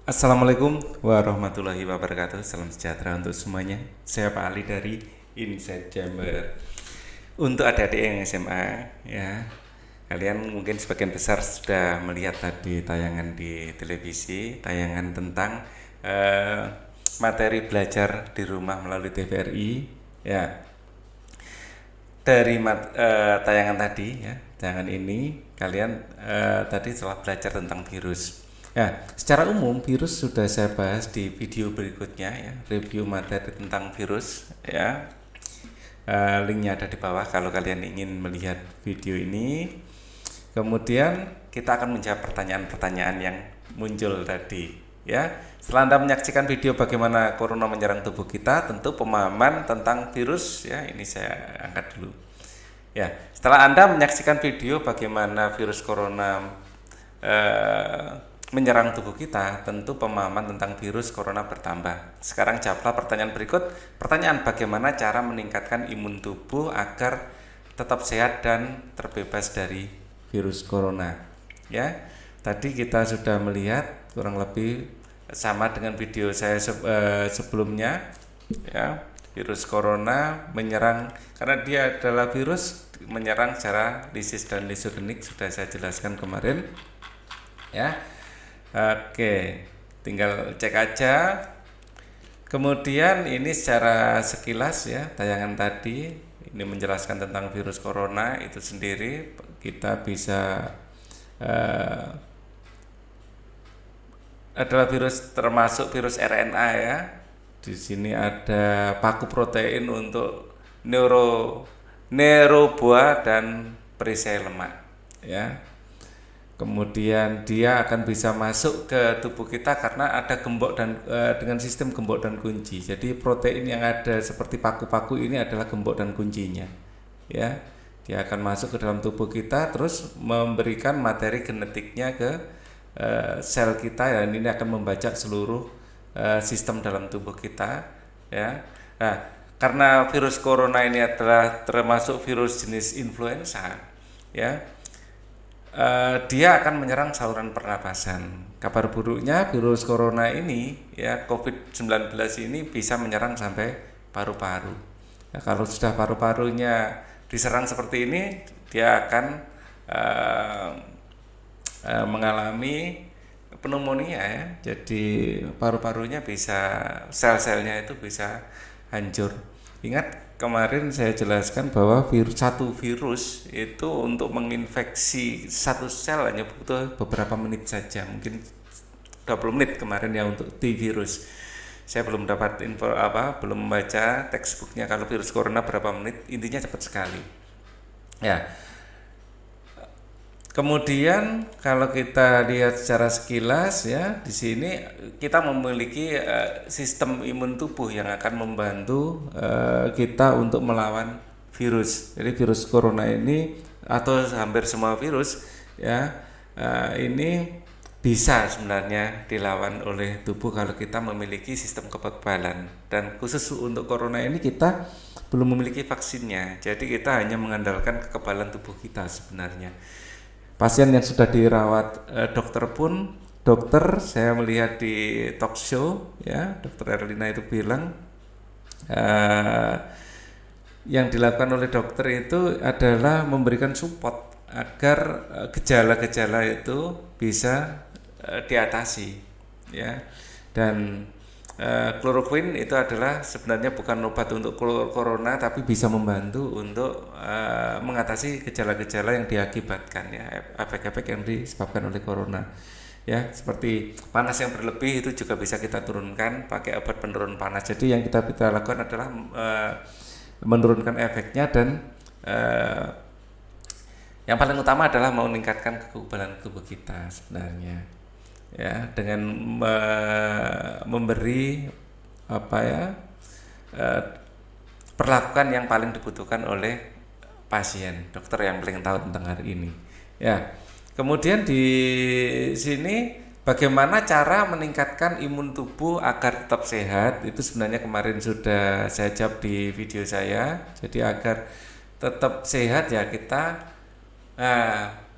Assalamualaikum warahmatullahi wabarakatuh. Salam sejahtera untuk semuanya. Saya Pak Ali dari Inside Chamber. Untuk adik-adik yang SMA, ya, kalian mungkin sebagian besar sudah melihat tadi tayangan di televisi, tayangan tentang eh, materi belajar di rumah melalui TVRI. Ya, dari tayangan tadi, ya, tayangan ini kalian tadi telah belajar tentang virus. Ya, secara umum virus sudah saya bahas di video berikutnya, ya, review materi tentang virus, ya. Linknya ada di bawah kalau kalian ingin melihat video ini. Kemudian kita akan menjawab pertanyaan-pertanyaan yang muncul tadi, ya. Setelah Anda menyaksikan video bagaimana corona menyerang tubuh kita, tentu pemahaman tentang virus, ya, ini saya angkat dulu. Ya, setelah Anda menyaksikan video bagaimana virus corona menyerang tubuh kita, tentu pemahaman tentang virus corona bertambah. Sekarang jawablah pertanyaan berikut. Pertanyaan, bagaimana cara meningkatkan imun tubuh agar tetap sehat dan terbebas dari virus corona? Ya, tadi kita sudah melihat kurang lebih sama dengan video saya sebelumnya, ya. Virus corona menyerang karena dia adalah virus menyerang secara lisis dan lisogenik, sudah saya jelaskan kemarin, ya. Oke, tinggal cek aja. Kemudian ini secara sekilas, ya, tayangan tadi ini menjelaskan tentang virus corona itu sendiri. Kita bisa adalah virus, termasuk virus RNA, ya. Di sini ada paku protein untuk neuroboa dan perisai lemak, ya. Kemudian dia akan bisa masuk ke tubuh kita karena ada gembok dan dengan sistem gembok dan kunci. Jadi protein yang ada seperti paku-paku ini adalah gembok dan kuncinya, ya. Dia akan masuk ke dalam tubuh kita terus memberikan materi genetiknya ke sel kita, dan ini akan membajak seluruh sistem dalam tubuh kita, ya. Nah, karena virus corona ini adalah termasuk virus jenis influenza, ya, dia akan menyerang saluran pernapasan. Kabar buruknya virus corona ini, ya, COVID-19 ini bisa menyerang sampai paru-paru. Nah, kalau sudah paru-parunya diserang seperti ini, dia akan mengalami pneumonia, ya. Jadi paru-parunya bisa, sel-selnya itu bisa hancur. Ingat kemarin saya jelaskan bahwa satu virus itu untuk menginfeksi satu sel hanya butuh beberapa menit saja, mungkin 20 menit kemarin, ya, untuk T virus. Saya belum dapat info belum membaca textbooknya kalau virus corona berapa menit, intinya cepat sekali, ya. Kemudian kalau kita lihat secara sekilas, ya, di sini kita memiliki sistem imun tubuh yang akan membantu kita untuk melawan virus. Jadi virus corona ini atau hampir semua virus, ya, ini bisa sebenarnya dilawan oleh tubuh kalau kita memiliki sistem kekebalan. Dan khusus untuk corona ini kita belum memiliki vaksinnya. Jadi kita hanya mengandalkan kekebalan tubuh kita sebenarnya. Pasien yang sudah dirawat dokter pun, dokter saya melihat di talk show, ya, dokter Erlina itu bilang yang dilakukan oleh dokter itu adalah memberikan support agar gejala-gejala itu bisa diatasi, ya. Dan kloroquine itu adalah sebenarnya bukan obat untuk corona, tapi bisa membantu untuk mengatasi gejala-gejala yang diakibatkan, ya, efek-efek yang disebabkan oleh corona, ya, seperti panas yang berlebih itu juga bisa kita turunkan pakai obat penurun panas. Jadi yang kita lakukan adalah menurunkan efeknya, dan yang paling utama adalah meningkatkan kekebalan tubuh kita sebenarnya, ya, dengan memberi perlakuan yang paling dibutuhkan oleh pasien, dokter yang paling tahu tentang hal ini, ya. Kemudian di sini bagaimana cara meningkatkan imun tubuh agar tetap sehat, itu sebenarnya kemarin sudah saya jawab di video saya. Jadi agar tetap sehat, ya, kita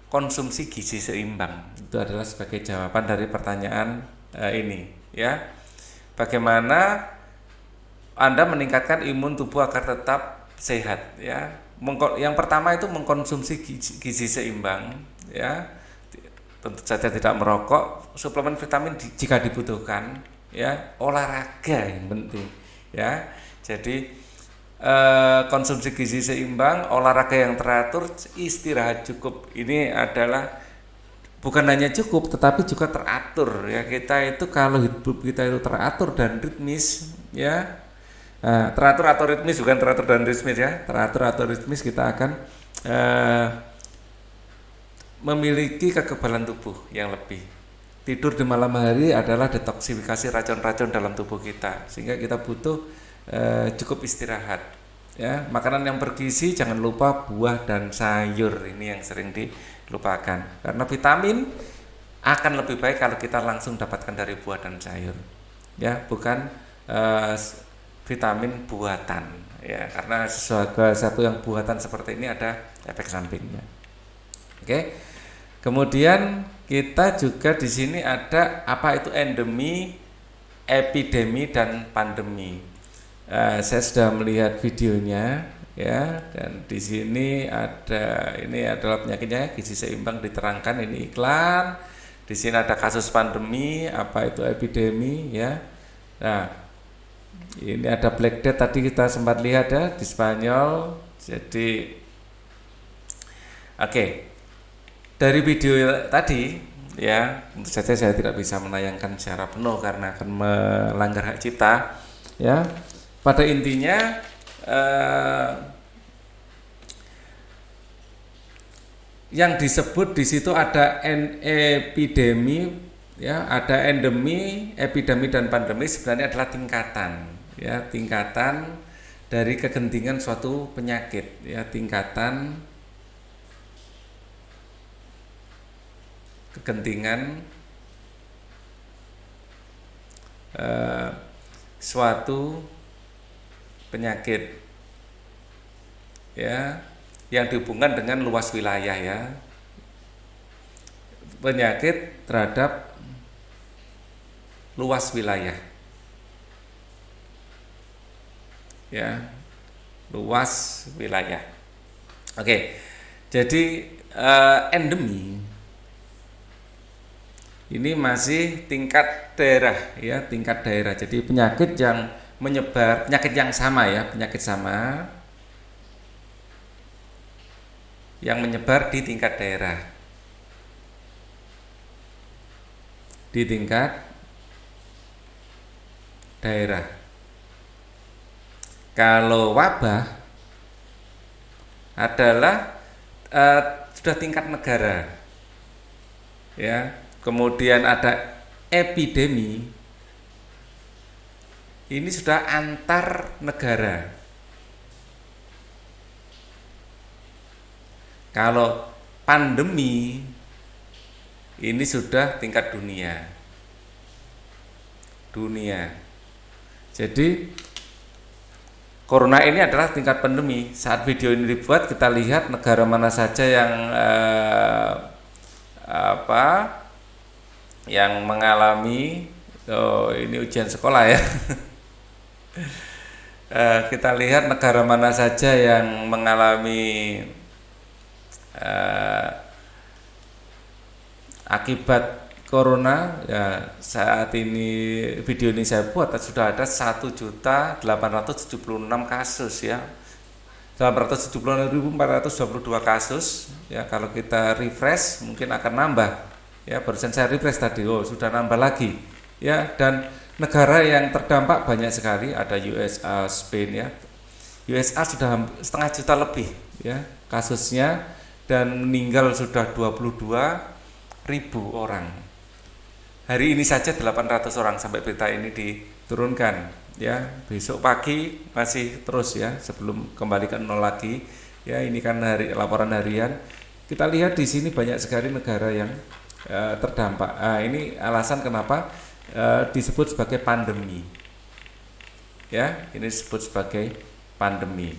konsumsi gizi seimbang. Itu adalah sebagai jawaban dari pertanyaan ini ya. Bagaimana Anda meningkatkan imun tubuh agar tetap sehat ya. Yang pertama itu mengkonsumsi gizi seimbang ya. Tentu saja tidak merokok, suplemen vitamin jika dibutuhkan ya, olahraga yang penting ya. Jadi konsumsi gizi seimbang, olahraga yang teratur, istirahat cukup. Ini adalah bukan hanya cukup tetapi juga teratur ya. Kita itu kalau hidup kita itu teratur dan ritmis ya, teratur atau ritmis, bukan teratur dan ritmis ya, teratur atau ritmis, kita akan memiliki kekebalan tubuh yang lebih. Tidur di malam hari adalah detoksifikasi racun-racun dalam tubuh kita, sehingga kita butuh cukup istirahat ya. Makanan yang bergizi, jangan lupa buah dan sayur, ini yang sering dilupakan, karena vitamin akan lebih baik kalau kita langsung dapatkan dari buah dan sayur ya, bukan vitamin buatan ya, karena sesuatu yang buatan seperti ini ada efek sampingnya. Oke. Kemudian kita juga di sini ada apa itu endemi, epidemi, dan pandemi. Saya sudah melihat videonya ya, dan di sini ada, ini adalah penyakitnya, gizi seimbang diterangkan, ini iklan. Di sini ada kasus pandemi, apa itu epidemi ya. Nah, ini ada Black Death tadi kita sempat lihat ya di Spanyol. Jadi oke. Dari video tadi ya, tentu saja saya tidak bisa menayangkan secara penuh karena akan melanggar hak cipta ya. Pada intinya yang disebut di situ ada epidemi ya, ada endemi, epidemi, dan pandemi sebenarnya adalah tingkatan ya, tingkatan dari kegentingan suatu penyakit ya, tingkatan kegentingan suatu penyakit ya, yang dihubungkan dengan luas wilayah ya, penyakit terhadap luas wilayah ya, luas wilayah. Oke, jadi endemi ini masih tingkat daerah ya, tingkat daerah. Jadi penyakit yang menyebar, penyakit yang sama ya, penyakit sama yang menyebar di tingkat daerah, di tingkat daerah. Kalau wabah adalah sudah tingkat negara ya. Kemudian ada epidemi, ini sudah antar negara. Kalau pandemi ini sudah tingkat dunia. Jadi corona ini adalah tingkat pandemi. Saat video ini dibuat, kita lihat negara mana saja yang yang mengalami, ini ujian sekolah ya. Kita lihat negara mana saja yang mengalami akibat corona ya. Saat ini video ini saya buat sudah ada 1.876 kasus ya, 876.422 kasus ya. Kalau kita refresh mungkin akan nambah ya, barusan saya refresh tadi, sudah nambah lagi ya. Dan negara yang terdampak banyak sekali, ada USA, Spain ya. USA sudah setengah juta lebih ya kasusnya, dan meninggal sudah 22.000 orang. Hari ini saja 800 orang sampai berita ini diturunkan ya. Besok pagi masih terus ya, sebelum kembali ke nol lagi ya. Ini kan laporan harian. Kita lihat di sini banyak sekali negara yang terdampak. Ini alasan kenapa disebut sebagai pandemi ya. Ini disebut sebagai pandemi.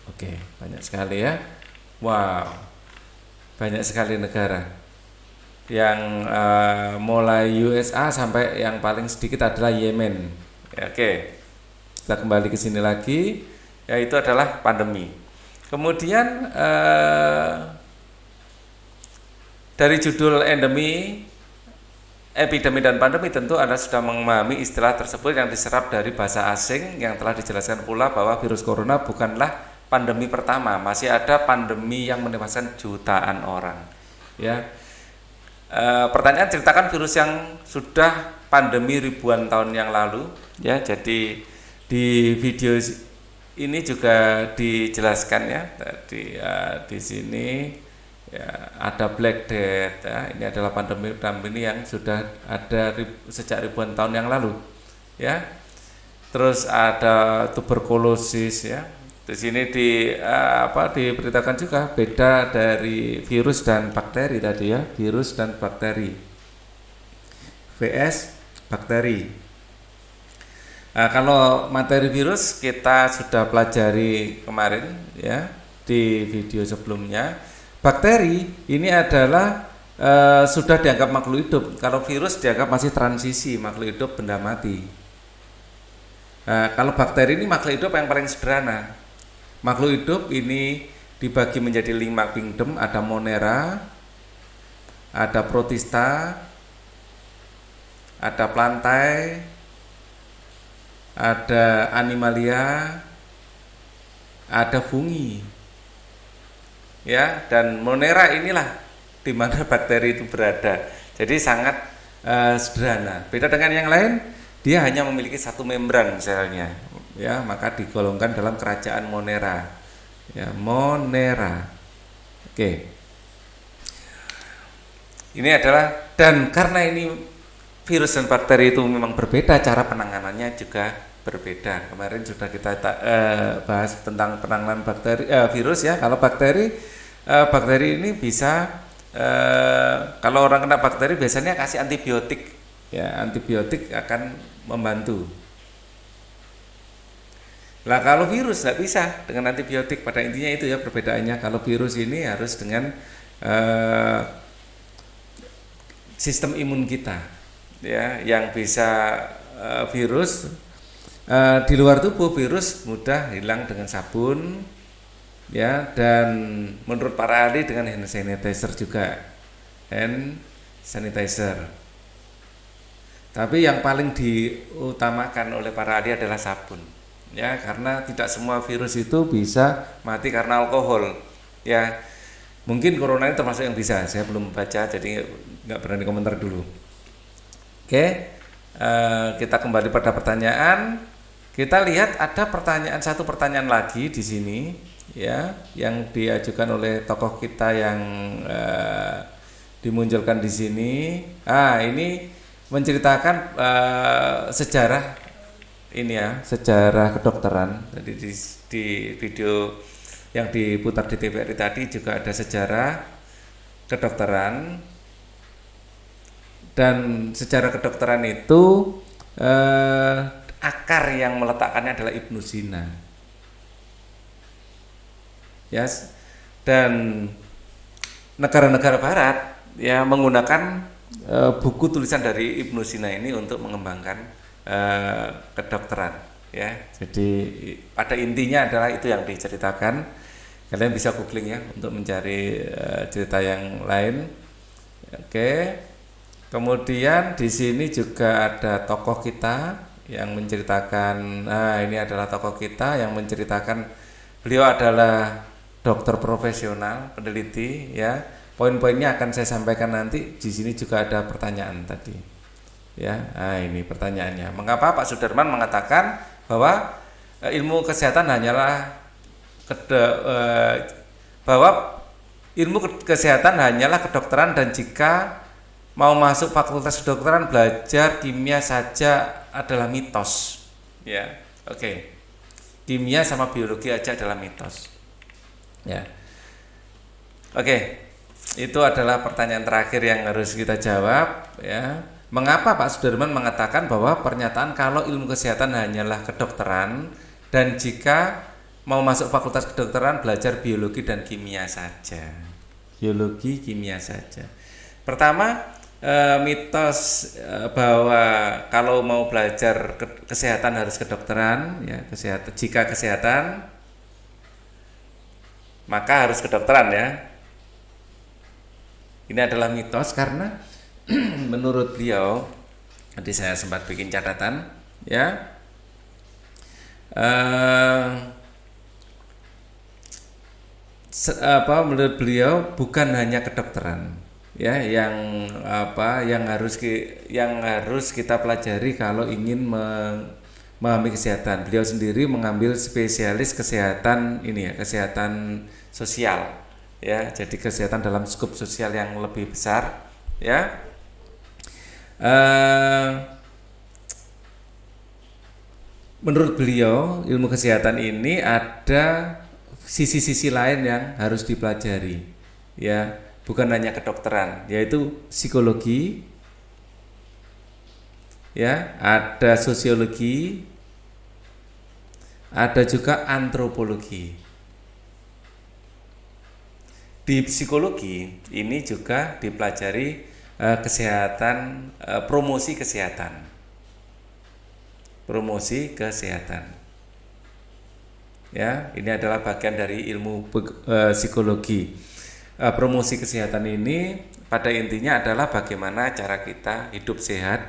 Oke, banyak sekali ya. Wow, banyak sekali negara. yang mulai USA sampai yang paling sedikit adalah Yemen. Ya, oke, kita kembali ke sini lagi, yaitu adalah pandemi. Kemudian dari judul endemi, epidemi dan pandemi, tentu Anda sudah memahami istilah tersebut yang diserap dari bahasa asing yang telah dijelaskan pula bahwa virus corona bukanlah pandemi pertama, masih ada pandemi yang menewaskan jutaan orang. Ya. Pertanyaan, ceritakan virus yang sudah pandemi ribuan tahun yang lalu. Ya, jadi di video ini juga dijelaskan ya. Di sini ya, ada Black Death. Ya. Ini adalah pandemi yang sudah ada sejak ribuan tahun yang lalu. Ya. Terus ada tuberkulosis ya. Di sini diberitakan juga beda dari virus dan bakteri tadi ya, virus dan bakteri. VS bakteri. Kalau materi virus kita sudah pelajari kemarin ya di video sebelumnya. Bakteri ini adalah sudah dianggap makhluk hidup. Kalau virus dianggap masih transisi makhluk hidup benda mati. Kalau bakteri ini makhluk hidup yang paling sederhana. Makhluk hidup ini dibagi menjadi 5 kingdom, ada Monera, ada Protista, ada Plantae, ada Animalia, ada Fungi. Ya, dan Monera inilah di mana bakteri itu berada. Jadi sangat sederhana. Beda dengan yang lain, dia hanya memiliki satu membran selnya. Ya, maka digolongkan dalam kerajaan Monera. Ya, Monera. Oke. Ini adalah, dan karena ini virus dan bakteri itu memang berbeda, cara penanganannya juga berbeda. Kemarin sudah kita bahas tentang penanganan virus ya. Kalau bakteri ini bisa kalau orang kena bakteri biasanya kasih antibiotik. Ya, antibiotik akan membantu. Lah kalau virus nggak bisa dengan antibiotik, pada intinya itu ya perbedaannya. Kalau virus ini harus dengan sistem imun kita, ya, yang bisa virus di luar tubuh, virus mudah hilang dengan sabun, ya, dan menurut para ahli dengan hand sanitizer juga, hand sanitizer. Tapi yang paling diutamakan oleh para ahli adalah sabun. Ya, karena tidak semua virus itu bisa mati karena alkohol. Ya, mungkin corona ini termasuk yang bisa. Saya belum baca, jadi nggak berani komentar dulu. Oke, kita kembali pada pertanyaan. Kita lihat ada satu pertanyaan lagi di sini, ya, yang diajukan oleh tokoh kita yang dimunculkan di sini. Ini menceritakan sejarah. Ini ya, sejarah kedokteran. Jadi di video yang diputar di TVRI tadi juga ada sejarah kedokteran, dan sejarah kedokteran itu akar yang meletakkannya adalah Ibnu Sina. Yes. Dan negara-negara barat ya menggunakan buku tulisan dari Ibnu Sina ini untuk mengembangkan kedokteran ya. Jadi pada intinya adalah itu yang diceritakan. Kalian bisa googling ya untuk mencari cerita yang lain. Oke. Kemudian di sini juga ada tokoh kita yang menceritakan. Ini adalah tokoh kita yang menceritakan. Beliau adalah dokter profesional, peneliti ya. Poin-poinnya akan saya sampaikan nanti. Di sini juga ada pertanyaan tadi. Ya, ini pertanyaannya. Mengapa Pak Sudarman mengatakan bahwa ilmu kesehatan hanyalah kedokteran, dan jika mau masuk fakultas kedokteran belajar kimia saja adalah mitos. Ya, oke. Kimia sama biologi aja adalah mitos. Ya. Oke. Itu adalah pertanyaan terakhir yang harus kita jawab ya. Mengapa Pak Sudarman mengatakan bahwa pernyataan kalau ilmu kesehatan hanyalah kedokteran, dan jika mau masuk fakultas kedokteran belajar biologi dan kimia saja. Biologi, kimia saja. Pertama, mitos bahwa kalau mau belajar kesehatan harus kedokteran, ya kesehatan. Jika kesehatan maka harus kedokteran ya. Ini adalah mitos karena menurut beliau, tadi saya sempat bikin catatan, ya. Menurut beliau bukan hanya kedokteran ya yang harus kita pelajari kalau ingin memahami kesehatan. Beliau sendiri mengambil spesialis kesehatan ini ya, kesehatan sosial ya, jadi kesehatan dalam skup sosial yang lebih besar ya. Menurut beliau ilmu kesehatan ini ada sisi-sisi lain yang harus dipelajari ya, bukan hanya kedokteran, yaitu psikologi ya, ada sosiologi, ada juga antropologi. Di psikologi ini juga dipelajari kesehatan, promosi kesehatan ya. Ini adalah bagian dari ilmu psikologi. Promosi kesehatan ini pada intinya adalah bagaimana cara kita hidup sehat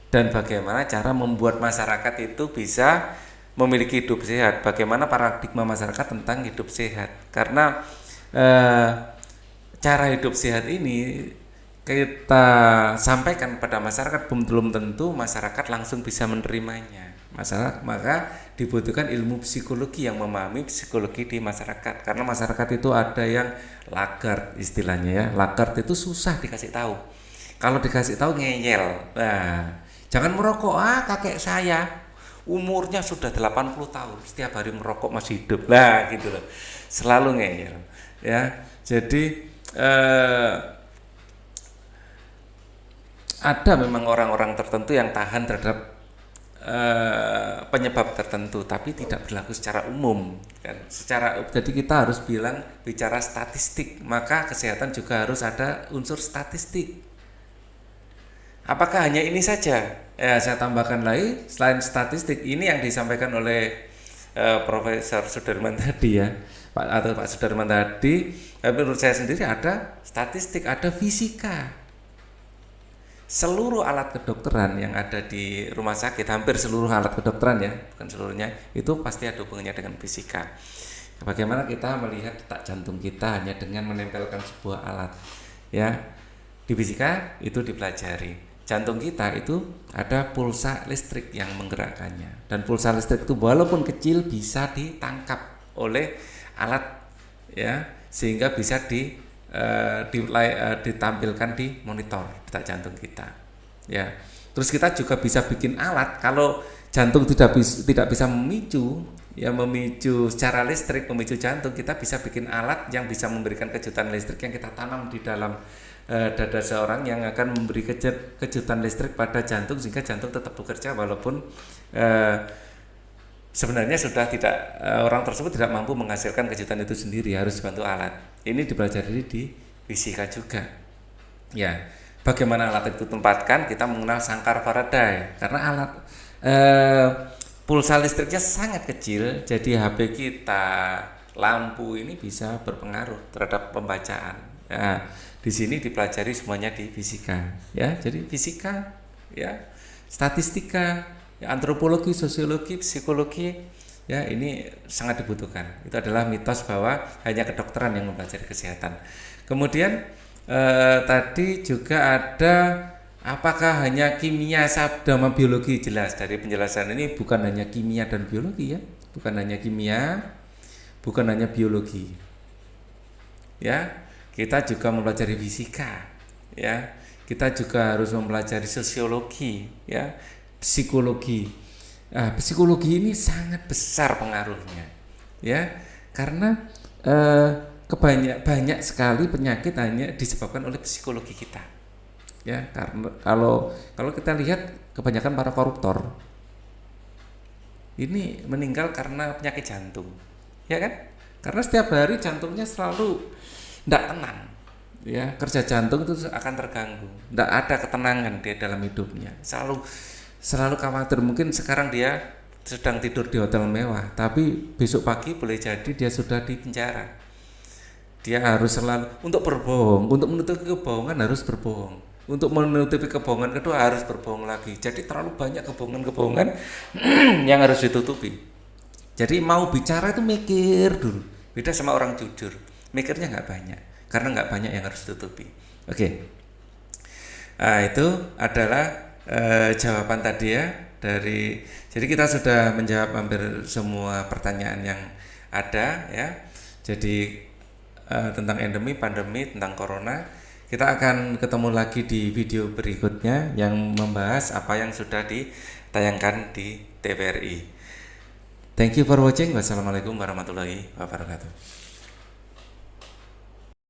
dan bagaimana cara membuat masyarakat itu bisa memiliki hidup sehat, bagaimana paradigma masyarakat tentang hidup sehat. Karena cara hidup sehat ini kita sampaikan pada masyarakat, belum tentu masyarakat langsung bisa menerimanya. Maka dibutuhkan ilmu psikologi yang memahami psikologi di masyarakat. Karena masyarakat itu ada yang laggard istilahnya ya. Laggard itu susah dikasih tahu. Kalau dikasih tahu ngeyel. Nah, jangan merokok, kakek saya umurnya sudah 80 tahun setiap hari merokok masih hidup. Nah, gitu loh. Selalu ngeyel ya. Jadi ada memang orang-orang tertentu yang tahan terhadap penyebab tertentu, tapi tidak berlaku secara umum kan. Jadi kita harus bicara statistik, maka kesehatan juga harus ada unsur statistik. Apakah hanya ini saja? Ya, saya tambahkan lagi, selain statistik, ini yang disampaikan oleh Profesor Sudarman tadi ya, Pak Sudarman tadi. Menurut saya sendiri ada statistik, ada fisika. Seluruh alat kedokteran yang ada di rumah sakit, hampir seluruh alat kedokteran ya, bukan seluruhnya, itu pasti ada hubungannya dengan fisika. Bagaimana kita melihat detak jantung kita hanya dengan menempelkan sebuah alat ya. Di fisika itu dipelajari. Jantung kita itu ada pulsa listrik yang menggerakkannya, dan pulsa listrik itu walaupun kecil bisa ditangkap oleh alat ya, sehingga bisa ditampilkan di monitor detak jantung kita ya. Terus kita juga bisa bikin alat kalau jantung tidak bisa memicu secara listrik, memicu jantung, kita bisa bikin alat yang bisa memberikan kejutan listrik yang kita tanam di dalam dada seorang, yang akan memberi kejutan listrik pada jantung sehingga jantung tetap bekerja walaupun sebenarnya sudah tidak, orang tersebut tidak mampu menghasilkan kejutan itu sendiri, harus dibantu alat. Ini dipelajari di fisika juga ya. Bagaimana alat itu ditempatkan, kita mengenal sangkar Faraday karena alat pulsa listriknya sangat kecil, jadi HP kita, lampu ini bisa berpengaruh terhadap pembacaan. Nah, di sini dipelajari semuanya di fisika ya. Jadi fisika ya, statistika ya, antropologi, sosiologi, psikologi ya, ini sangat dibutuhkan. Itu adalah mitos bahwa hanya kedokteran yang mempelajari kesehatan. Kemudian tadi juga ada, apakah hanya kimia sama biologi? Jelas dari penjelasan ini bukan hanya kimia dan biologi ya, bukan hanya kimia, bukan hanya biologi ya. Kita juga mempelajari fisika ya, kita juga harus mempelajari sosiologi ya, psikologi. Psikologi ini sangat besar pengaruhnya ya, karena banyak sekali penyakit hanya disebabkan oleh psikologi kita ya. Karena kalau kita lihat kebanyakan para koruptor ini meninggal karena penyakit jantung ya kan, karena setiap hari jantungnya selalu tidak tenang ya kerja jantung itu akan terganggu, tidak ada ketenangan dia dalam hidupnya, selalu khawatir. Mungkin sekarang dia sedang tidur di hotel mewah, tapi besok pagi boleh jadi dia sudah di penjara. Dia harus selalu untuk berbohong, untuk menutupi kebohongan harus berbohong, untuk menutupi kebohongan kedua harus berbohong lagi. Jadi terlalu banyak kebohongan-kebohongan yang harus ditutupi. Jadi mau bicara itu mikir dulu, beda sama orang jujur, mikirnya nggak banyak karena nggak banyak yang harus ditutupi. Oke. Nah, itu adalah jawaban tadi ya dari. Jadi kita sudah menjawab hampir semua pertanyaan yang ada ya. Jadi tentang endemi, pandemi, tentang corona. Kita akan ketemu lagi di video berikutnya yang membahas apa yang sudah ditayangkan di TVRI. Thank you for watching. Wassalamualaikum warahmatullahi wabarakatuh.